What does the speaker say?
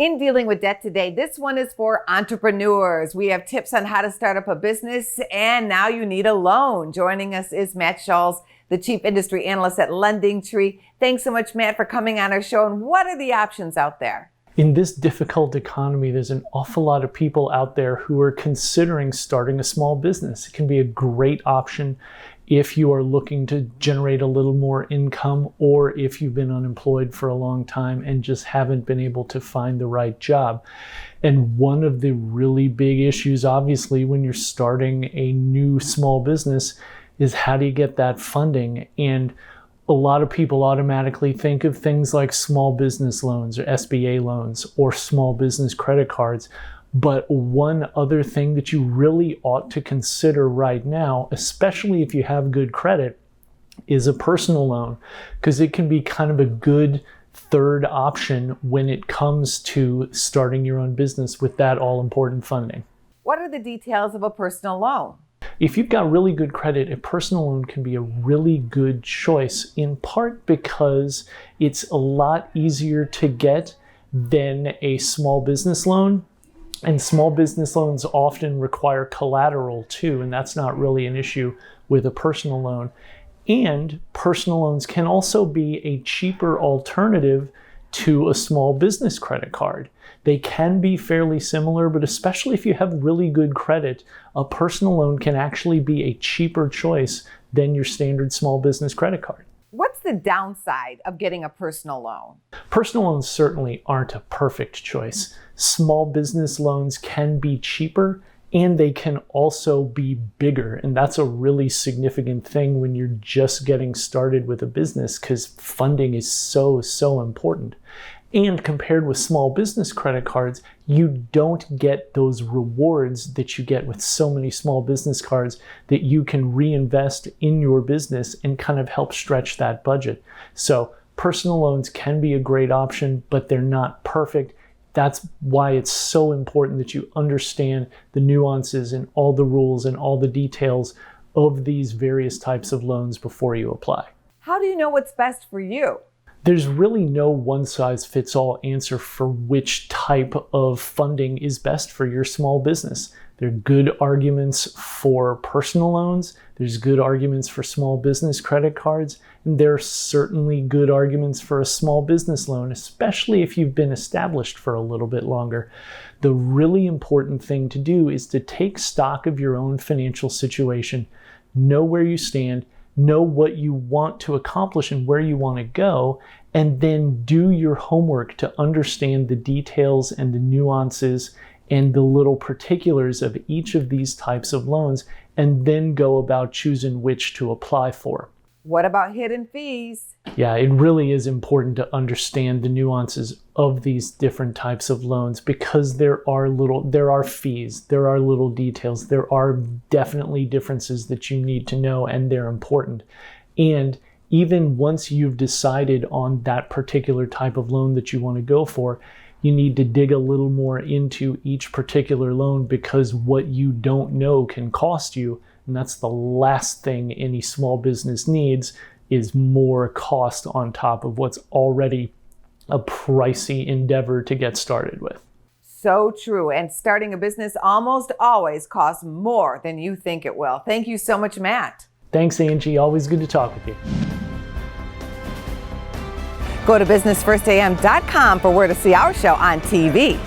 In dealing with debt today, this one is for entrepreneurs. We have tips on how to start up a business, and now you need a loan. Joining us is Matt Schulz, the Chief Industry Analyst at LendingTree. Thanks so much, Matt, for coming on our show. And what are the options out there? In this difficult economy, there's an awful lot of people out there who are considering starting a small business. It can be a great option if you are looking to generate a little more income, or if you've been unemployed for a long time and just haven't been able to find the right job. And one of the really big issues, obviously, when you're starting a new small business is how do you get that funding? And a lot of people automatically think of things like small business loans or SBA loans or small business credit cards. But one other thing that you really ought to consider right now, especially if you have good credit, is a personal loan, because it can be kind of a good third option when it comes to starting your own business with that all-important funding. What are the details of a personal loan? If you've got really good credit, a personal loan can be a really good choice, in part because it's a lot easier to get than a small business loan. And small business loans often require collateral too, and that's not really an issue with a personal loan. And personal loans can also be a cheaper alternative to a small business credit card. They can be fairly similar, but especially if you have really good credit, a personal loan can actually be a cheaper choice than your standard small business credit card. What's the downside of getting a personal loan? Personal loans certainly aren't a perfect choice. Small business loans can be cheaper, and they can also be bigger. And that's a really significant thing when you're just getting started with a business, because funding is so important. And compared with small business credit cards, you don't get those rewards that you get with so many small business cards that you can reinvest in your business and kind of help stretch that budget. So personal loans can be a great option, but they're not perfect. That's why it's so important that you understand the nuances and all the rules and all the details of these various types of loans before you apply. How do you know what's best for you? There's really no one-size-fits-all answer for which type of funding is best for your small business. There are good arguments for personal loans, there's good arguments for small business credit cards, and there are certainly good arguments for a small business loan, especially if you've been established for a little bit longer. The really important thing to do is to take stock of your own financial situation, know where you stand, know what you want to accomplish and where you want to go, and then do your homework to understand the details and the nuances and the little particulars of each of these types of loans, and then go about choosing which to apply for. What about hidden fees? Yeah, it really is important to understand the nuances of these different types of loans, because there are fees, there are little details, there are definitely differences that you need to know, and they're important. And even once you've decided on that particular type of loan that you want to go for, you need to dig a little more into each particular loan, because what you don't know can cost you. And that's the last thing any small business needs, is more cost on top of what's already a pricey endeavor to get started with. So true. And starting a business almost always costs more than you think it will. Thank you so much, Matt. Thanks, Angie. Always good to talk with you. Go to businessfirstam.com for where to see our show on TV.